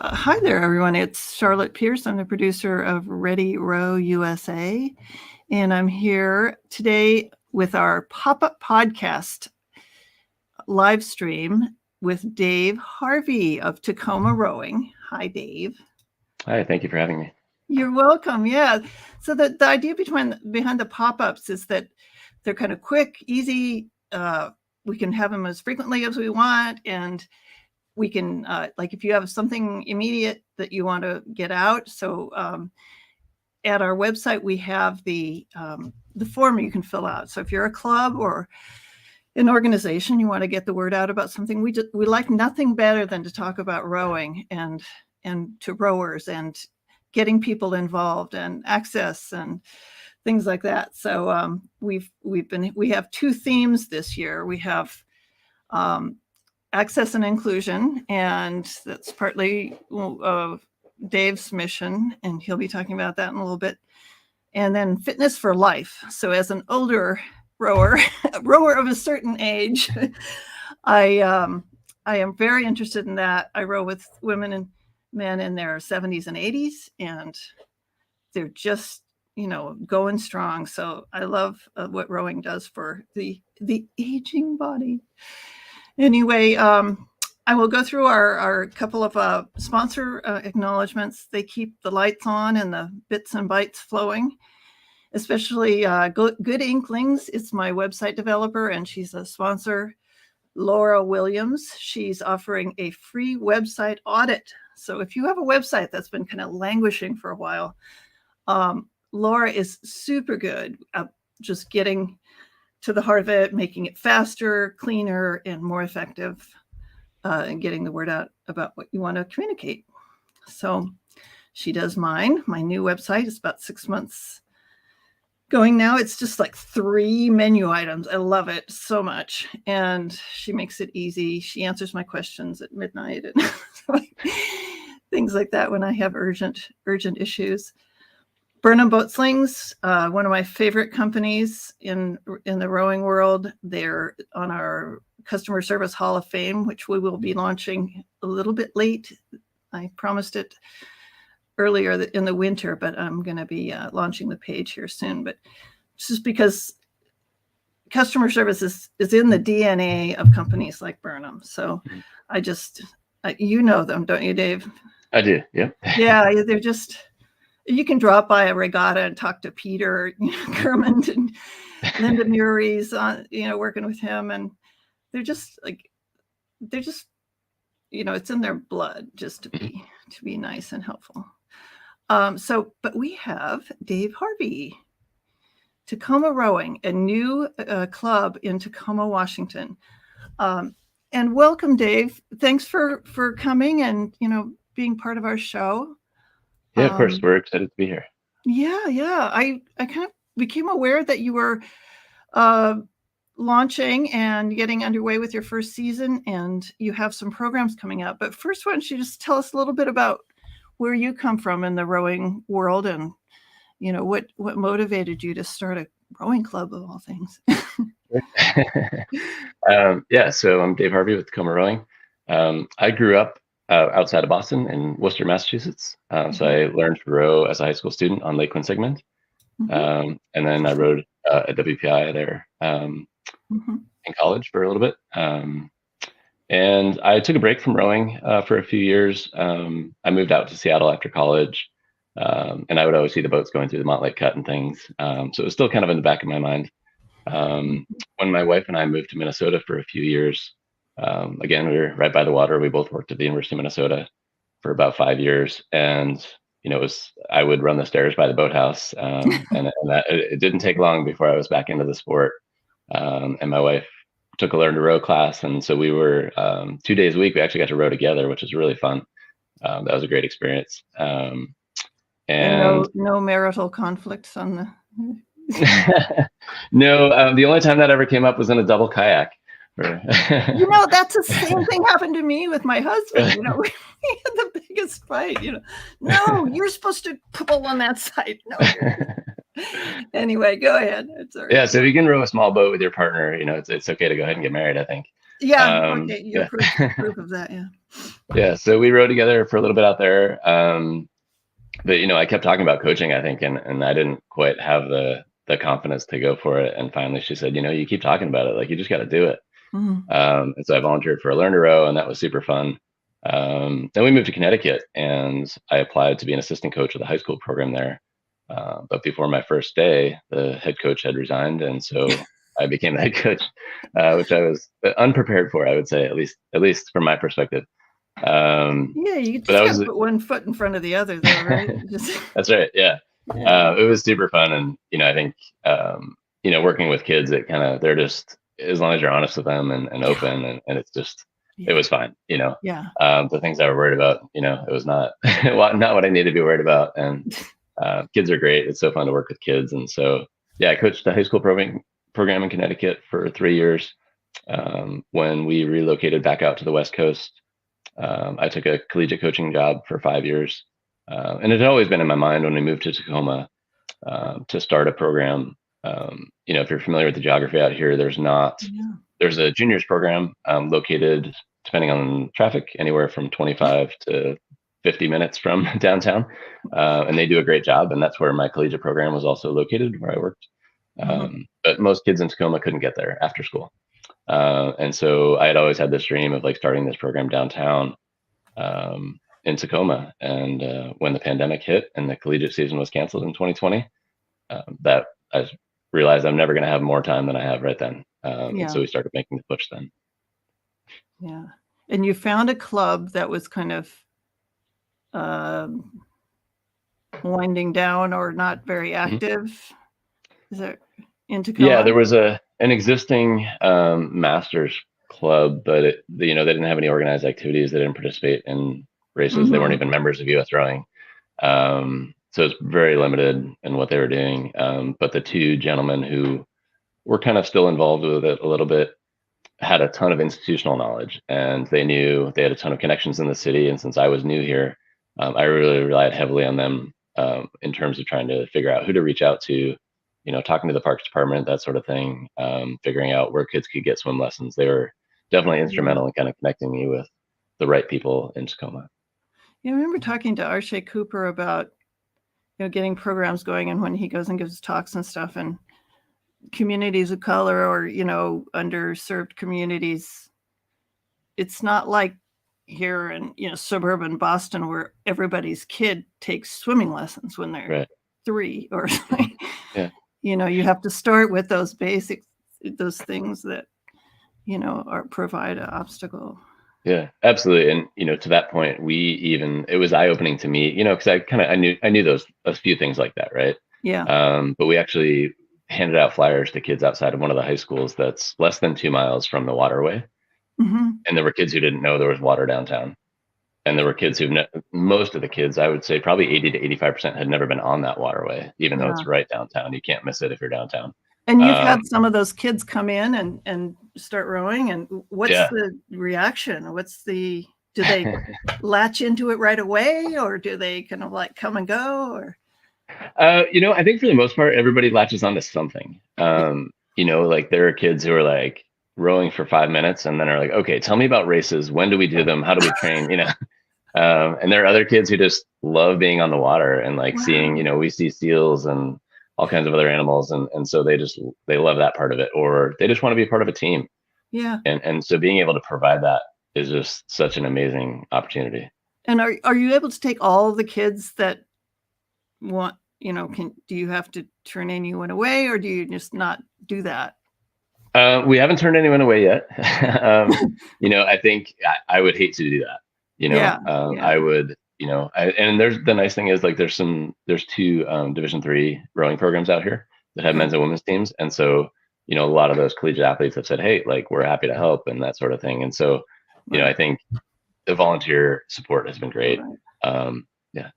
Hi there, everyone. It's Charlotte Pierce. I'm the producer of Ready Row USA, and I'm here today with our pop-up podcast live stream with Dave Harvey of Tacoma Rowing. Hi, Dave. Hi, thank you for having me. You're welcome. Yeah. So the idea behind the pop-ups is that they're kind of quick, easy. We can have them as frequently as we want, and we can like if you have something immediate that you want to get out. So at our website we have the form you can fill out. So if you're a club or an organization, you want to get the word out about something, we like nothing better than to talk about rowing and to rowers and getting people involved and access and things like that. So we have two themes this year. We have access and inclusion, and that's partly Dave's mission, and he'll be talking about that in a little bit. And then fitness for life. So as an older rower of a certain age, I am very interested in that. I row with women and men in their 70s and 80s, and they're just going strong. So I love what rowing does for the aging body. Anyway, I will go through our couple of sponsor acknowledgments. They keep the lights on and the bits and bytes flowing, especially Good Inklings. It's my website developer, and she's a sponsor. Laura Williams, she's offering a free website audit. So if you have a website that's been kind of languishing for a while, Laura is super good at just getting to the heart of it, making it faster, cleaner, and more effective, and getting the word out about what you want to communicate. So she does mine. My new website is about 6 months going now. It's just like 3 menu items. I love it so much. And she makes it easy. She answers my questions at midnight and things like that when I have urgent issues. Burnham Boats, one of my favorite companies in the rowing world. They're on our Customer Service Hall of Fame, which we will be launching a little bit late. I promised it earlier in the winter, but I'm going to be launching the page here soon. But just because customer service is in the DNA of companies like Burnham. So you know them, don't you, Dave? I do, yeah. Yeah, they're just... You can drop by a regatta and talk to Peter Kermond and Linda Murray's working with him, and they're just it's in their blood just to be nice and helpful. But we have Dave Harvey, Tacoma Rowing, a new club in Tacoma, Washington. And welcome, Dave. Thanks for coming and being part of our show. Yeah, of course. We're excited to be here. Yeah. I kind of became aware that you were launching and getting underway with your first season, and you have some programs coming up. But first, why don't you just tell us a little bit about where you come from in the rowing world, and what motivated you to start a rowing club of all things? So I'm Dave Harvey with Tacoma Rowing. I grew up outside of Boston in Worcester, Massachusetts. So I learned to row as a high school student on Lake Quinsigamond. And then I rowed at WPI there in college for a little bit. And I took a break from rowing for a few years. I moved out to Seattle after college. And I would always see the boats going through the Montlake Cut and things. So it was still kind of in the back of my mind. When my wife and I moved to Minnesota for a few years, again, we were right by the water. We both worked at the University of Minnesota for about 5 years, and I would run the stairs by the boathouse, and that it didn't take long before I was back into the sport. And my wife took a learn to row class, and so we were 2 days a week. We actually got to row together, which was really fun. That was a great experience. And no marital conflicts on the. No, the only time that ever came up was in a double kayak. That's the same thing happened to me with my husband. We had the biggest fight. No, you're supposed to pull on that side. No. Anyway, go ahead. It's all right. Yeah, so if you can row a small boat with your partner, it's okay to go ahead and get married, I think. Yeah, okay, you're proof of that. Yeah. Yeah, so we rode together for a little bit out there. But I kept talking about coaching, I think, and I didn't quite have the confidence to go for it. And finally she said, you keep talking about it, like you just got to do it. Mhm. And so I volunteered for a Learn to Row, and that was super fun. Then we moved to Connecticut, and I applied to be an assistant coach of the high school program there. But before my first day, the head coach had resigned, and so I became the head coach, which I was unprepared for, I would say, at least from my perspective. Yeah, you But just that got to was put one foot in front of the other, though, right? Just, that's right. Yeah. yeah. It was super fun. And, I think, working with kids, they're just, as long as you're honest with them and open, and it's just, it Yeah. was fine. Yeah. The things I were worried about, it was not, not what I needed to be worried about. And kids are great. It's so fun to work with kids. And so, yeah, I coached the high school program in Connecticut for 3 years. When we relocated back out to the West Coast, I took a collegiate coaching job for 5 years. And it had always been in my mind when we moved to Tacoma to start a program. If you're familiar with the geography out here, Yeah. there's a juniors program located, depending on traffic, anywhere from 25 to 50 minutes from downtown. And they do a great job. And that's where my collegiate program was also located, where I worked. But most kids in Tacoma couldn't get there after school. And so I had always had this dream of like starting this program downtown in Tacoma. And when the pandemic hit and the collegiate season was canceled in 2020, that I realized I'm never going to have more time than I have right then. And so Yeah. we started making the push then. Yeah. And you found a club that was kind of um, winding down or not very Mhm. active. Is that in Yeah, Tacoma? there was an existing masters club, but they didn't have any organized activities. They didn't participate in races. They weren't Mm-hmm. even members of US Rowing. So it's very limited in what they were doing. But the two gentlemen who were kind of still involved with it a little bit had a ton of institutional knowledge, and they had a ton of connections in the city. And since I was new here, I really relied heavily on them in terms of trying to figure out who to reach out to, talking to the parks department, that sort of thing, figuring out where kids could get swim lessons. They were definitely Yeah. instrumental in kind of connecting me with the right people in Tacoma. Yeah, I remember talking to Arshay Cooper about getting programs going, and when he goes and gives talks and stuff, and communities of color or underserved communities, it's not like here in suburban Boston where everybody's kid takes swimming lessons when they're Right. 3 or Mhm. Yeah. you have to start with those basics, those things that are provide an obstacle. Yeah, absolutely. And to that point, it was eye opening to me, because I knew those a few things like that, right? Yeah. But we actually handed out flyers to kids outside of one of the high schools that's less than 2 miles from the waterway, Hmm. and there were kids who didn't know there was water downtown, and there were kids most of the kids, I would say, probably 80 to 85% had never been on that waterway, even though Yeah. it's right downtown. You can't miss it if you're downtown. And you've Um, had some of those kids come in and start rowing, and what's yeah. the reaction? Do they latch into it right away, or do they kind of like come and go, or I think for the most part, everybody latches onto something. Like there are kids who are like rowing for 5 minutes and then are like, okay, tell me about races. When do we do them? How do we train? And there are other kids who just love being on the water and like seeing, wow. we see seals and all kinds of other animals. And so they love that part of it, or they just want to be part of a team. Yeah. And so being able to provide that is just such an amazing opportunity. And are you able to take all the kids that want, do you have to turn anyone away, or do you just not do that? We haven't turned anyone away yet. I think I would hate to do that. Yeah. I would, and there's the nice thing is like there's two Division III rowing programs out here that have Okay. men's and women's teams, and so a lot of those collegiate athletes have said, hey, like we're happy to help and that sort of thing. And so, Right. I think the volunteer support has been great. Right. Yeah.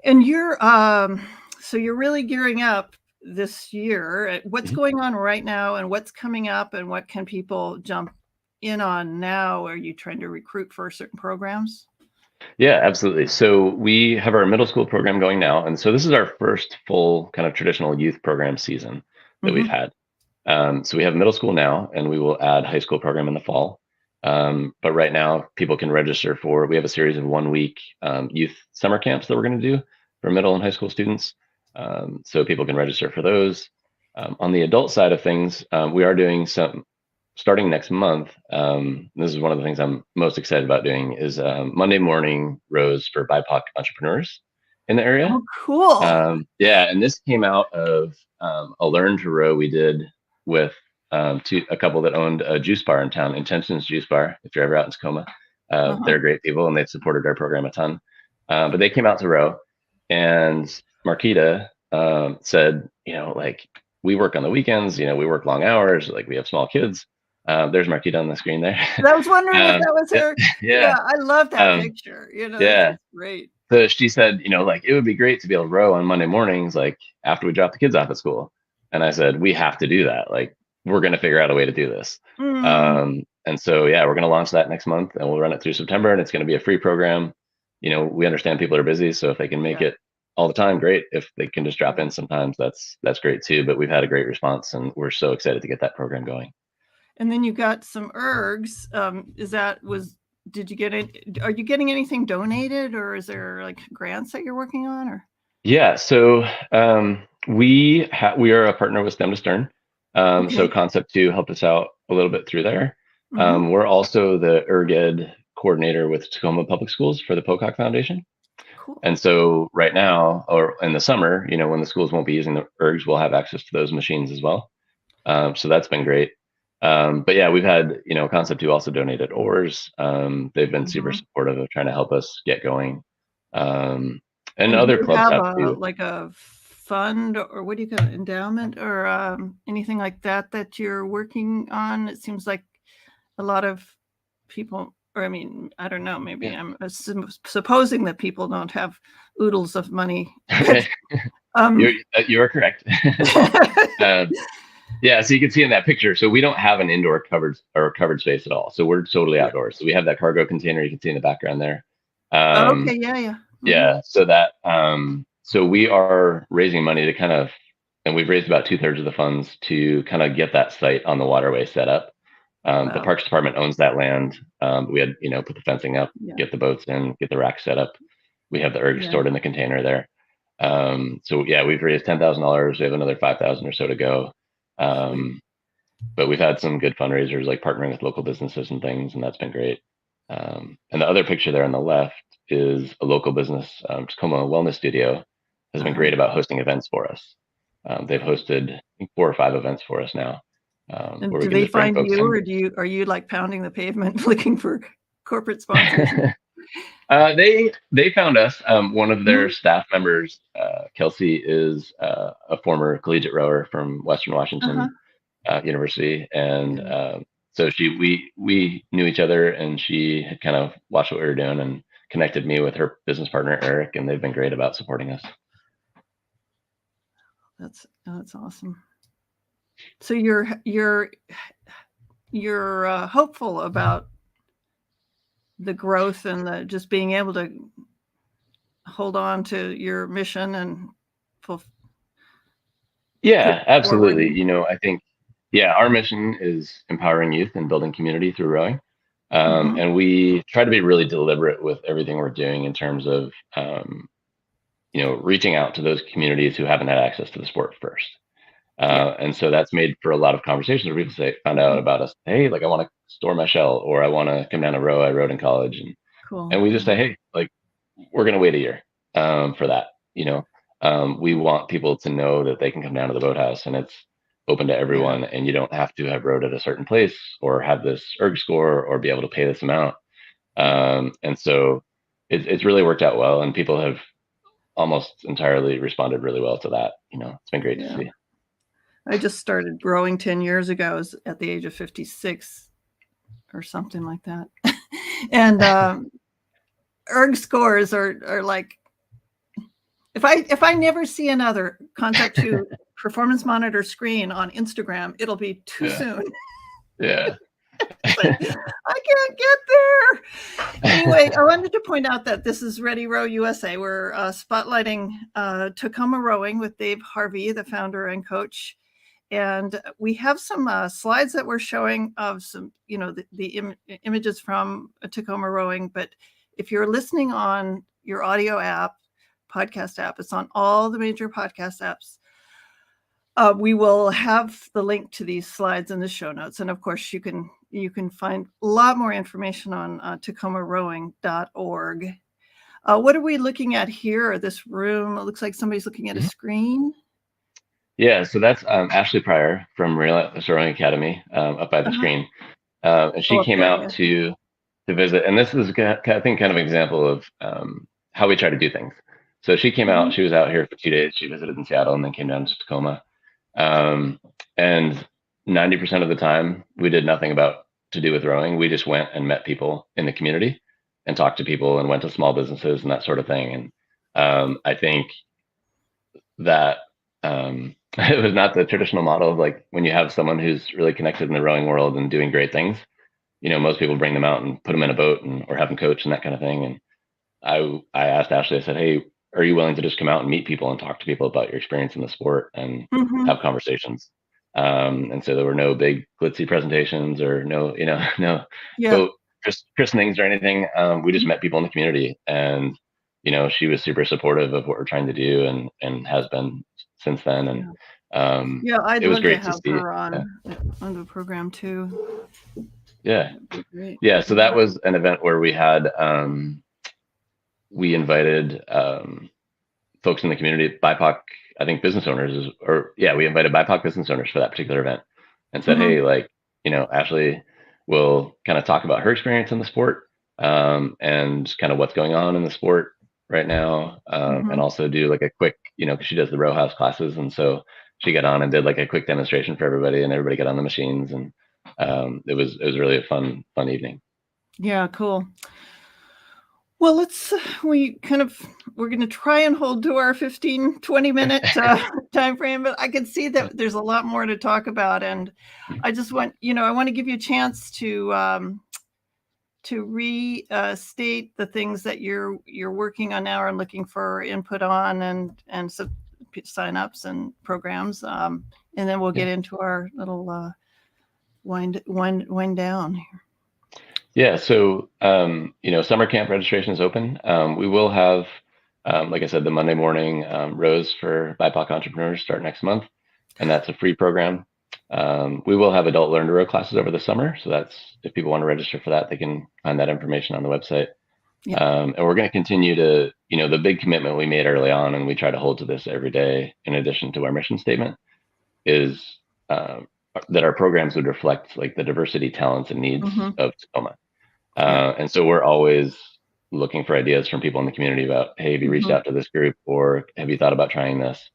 And so you're really gearing up this year. What's Mhm. going on right now, and what's coming up, and what can people jump in on now? Are you trying to recruit for certain programs? Yeah, absolutely. So we have our middle school program going now, and so this is our first full kind of traditional youth program season that we've Mm-hmm. had. So we have middle school now, and we will add high school program in the fall. But right now, people can register for. We have a series of 1 week youth summer camps that we're going to do for middle and high school students. So people can register for those. On the adult side of things, we are doing some starting next month. This is one of the things I'm most excited about doing is Monday morning rows for BIPOC entrepreneurs in the area. Oh, cool. Yeah, and this came out of a learn to row we did with a couple that owned a juice bar in town, Intentions Juice Bar. If you're ever out in Tacoma, they're great people and they've supported our program a ton. But they came out to row, and Marquita said, like, we work on the weekends, we work long hours, like we have small kids. There's Marquita on the screen there. I was wondering if that was her. Yeah, I love that picture. Yeah, great. So she said, like, it would be great to be able to row on Monday mornings, like after we drop the kids off at school. And I said, we have to do that. Like, we're going to figure out a way to do this. And so, yeah, we're going to launch that next month, and we'll run it through September, and it's going to be a free program. We understand people are busy, so if they can make it all the time, great. If they can just drop in sometimes, that's great too. But we've had a great response, and we're so excited to get that program going. And then you got some ergs. Did you get it? Are you getting anything donated, or is there like grants that you're working on? Or yeah, so we are a partner with STEM to Stern. So Concept 2 helped us out a little bit through there. We're also the ErgEd coordinator with Tacoma Public Schools for the Pocock Foundation. Cool. And so right now, or in the summer, when the schools won't be using the ergs, we'll have access to those machines as well. So that's been great. But yeah, we've had, Concept 2 also donated oars. They've been super supportive of trying to help us get going. And other clubs have too. Like a fund, or what do you call it, endowment, or anything like that you're working on? It seems like a lot of people, or I mean, I don't know, maybe I'm supposing that people don't have oodles of money. You are correct. Yeah, so you can see in that picture. So we don't have an indoor covered space at all. So we're totally outdoors. So we have that cargo container you can see in the background there. Yeah. So that so we are raising money to and we've raised about 2/3 of the funds to kind of get that site on the waterway set up. The Parks Department owns that land. We had put the fencing up, get the boats in, get the rack set up. We have the erg stored in the container there. So yeah, we've raised $10,000. We have another 5,000 or so to go. But we've had some good fundraisers, like partnering with local businesses and things, and that's been great. And the other picture there on the left is a local business, Tacoma Wellness Studio, has been great about hosting events for us. They've hosted, I think, 4 or 5 events for us now. And do they find you, or are you like pounding the pavement looking for corporate sponsors? They found us. One of their staff members, Kelsey, is a former collegiate rower from Western Washington University, and so we knew each other, and she had kind of watched what we were doing and connected me with her business partner Eric, and they've been great about supporting us. That's awesome. So you're hopeful about the growth and the just being able to hold on to your mission and absolutely. I think our mission is empowering youth and building community through rowing. And we try to be really deliberate with everything we're doing in terms of reaching out to those communities who haven't had access to the sport first. And so that's made for a lot of conversations where people found out about us. Hey, like, I want to store my shell, or I want to come down a row. I rowed in college, and we just say, hey, like, we're going to wait a year for that. We want people to know that they can come down to the boathouse, and it's open to everyone, and you don't have to have rowed at a certain place or have this erg score or be able to pay this amount. And so it's really worked out well, and people have almost entirely responded really well to that. It's been great to see. I just started rowing 10 years ago. I was at the age of 56 or something like that. And erg scores are like, if I never see another Concept 2 performance monitor screen on Instagram, it'll be too soon. Yeah. I can't get there. Anyway, I wanted to point out that this is Ready Row USA. We're spotlighting Tacoma Rowing with Dave Harvey, the founder and coach. And we have some slides that we're showing of some, the images from Tacoma Rowing. But if you're listening on your audio app, podcast app, it's on all the major podcast apps. We will have the link to these slides in the show notes. And of course, you can find a lot more information on tacomarowing.org. What are we looking at here? This room, it looks like somebody's looking at a screen. Yeah, so that's Ashley Pryor from Relentless Rowing Academy up by the screen. And she came out to visit. And this is, I think, kind of an example of how we try to do things. So she came out, she was out here for 2 days. She visited in Seattle and then came down to Tacoma. And 90% of the time, we did nothing to do with rowing. We just went and met people in the community and talked to people and went to small businesses and that sort of thing. And I think that it was not the traditional model of like when you have someone who's really connected in the rowing world and doing great things, most people bring them out and put them in a boat or have them coach and that kind of thing. And I asked Ashley, I said, hey, are you willing to just come out and meet people and talk to people about your experience in the sport and have conversations? And so there were no big glitzy presentations or no boat christenings or anything. We just met people in the community, and she was super supportive of what we're trying to do and has been since then. And I'd it was love great to have see her on the program too. Yeah. So that was an event where we had we invited folks in the community, BIPOC, I think business owners, we invited BIPOC business owners for that particular event and said, hey, Ashley will kind of talk about her experience in the sport and kind of what's going on in the sport right now, and also do like a quick, because she does the row house classes. And so she got on and did like a quick demonstration for everybody, and everybody got on the machines. And it was really a fun evening. Yeah, cool. Well, we're going to try and hold to our 15-20 minute time frame, but I can see that there's a lot more to talk about. And I just want, I want to give you a chance to restate the things that you're working on now and looking for input on and so signups and programs. And then we'll get into our little wind down here. Yeah, so summer camp registration is open. We will have, like I said, the Monday morning rows for BIPOC entrepreneurs start next month, and that's a free program. We will have adult learn to row classes over the summer, so that's if people want to register for that, they can find that information on the website. And we're going to continue to, the big commitment we made early on, and we try to hold to this every day, in addition to our mission statement, is that our programs would reflect like the diversity, talents, and needs of Tacoma. And so we're always looking for ideas from people in the community about, hey, have you reached out to this group, or have you thought about trying this?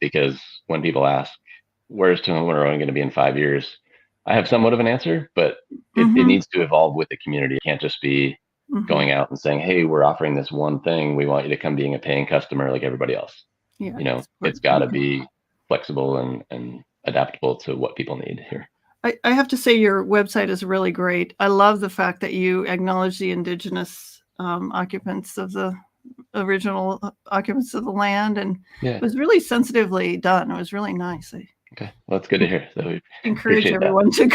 Because when people ask, where's Tacoma Rowing going to be in 5 years? I have somewhat of an answer, but it needs to evolve with the community. It can't just be going out and saying, hey, we're offering this one thing. We want you to come being a paying customer like everybody else. It's got to be flexible and adaptable to what people need here. I have to say your website is really great. I love the fact that you acknowledge the indigenous occupants of the original occupants of the land, and it was really sensitively done. It was really nice. Okay, well, that's good to hear. So we encourage everyone to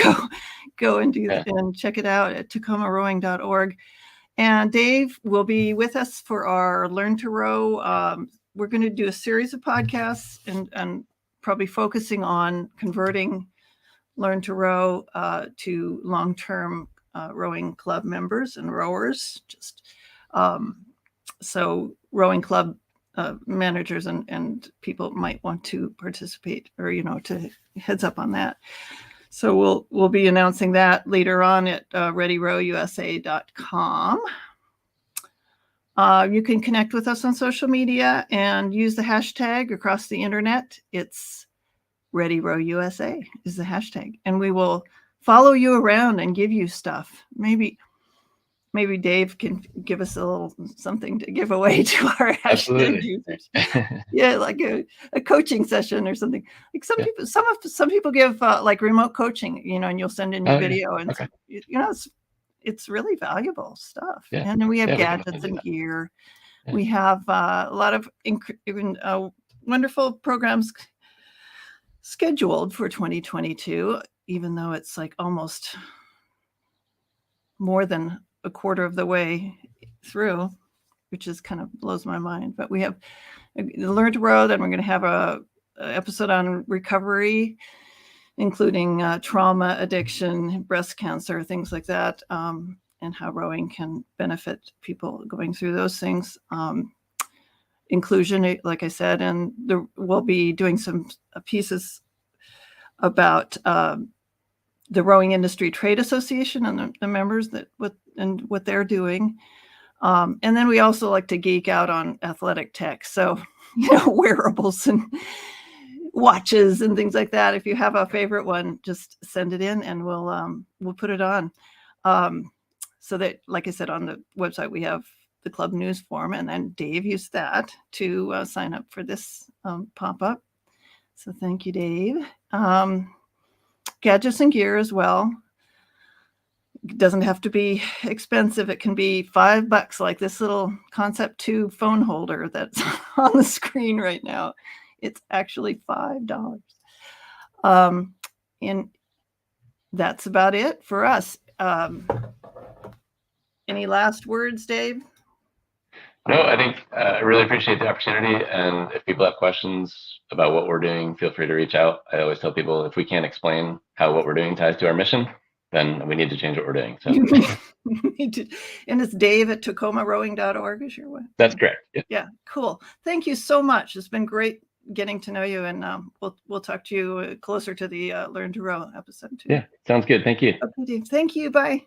go and do that and check it out at tacomarowing.org. And Dave will be with us for our Learn to Row. We're going to do a series of podcasts and probably focusing on converting Learn to Row to long-term rowing club members and rowers. So rowing club managers and people might want to participate, or to heads up on that. So we'll be announcing that later on at readyrowusa.com. You can connect with us on social media and use the hashtag across the internet. It's ReadyRowUSA is the hashtag, and we will follow you around and give you stuff. Maybe Dave can give us a little something to give away to our hashtag users. Yeah, like a coaching session or something. Like some people give like remote coaching, and you'll send in your video, and it's really valuable stuff. Yeah. And then we have gadgets and gear. Yeah. We have a lot of wonderful programs scheduled for 2022, even though it's like almost more than a quarter of the way through, which is kind of blows my mind. But we have Learn to Row, then we're going to have a episode on recovery, including trauma, addiction, breast cancer, things like that, and how rowing can benefit people going through those things. Inclusion, like I said, and we'll be doing some pieces about the Rowing Industry Trade Association and the members what they're doing. And then we also like to geek out on athletic tech. So, wearables and watches and things like that. If you have a favorite one, just send it in and we'll put it on. So that, like I said, on the website, we have the club news form, and then Dave used that to sign up for this pop-up. So thank you, Dave. Gadgets and gear as well. It doesn't have to be expensive. It can be $5, like this little Concept 2 phone holder that's on the screen right now. It's actually $5. And that's about it for us. Any last words, Dave? No, I think I really appreciate the opportunity. And if people have questions about what we're doing, feel free to reach out. I always tell people if we can't explain how what we're doing ties to our mission, then we need to change what we're doing. So, and it's Dave@tacomarowing.org is your way. That's correct. Yeah, cool. Thank you so much. It's been great getting to know you, and we'll talk to you closer to the Learn to Row episode too. Yeah, sounds good. Thank you. Okay, Dave. Thank you. Bye.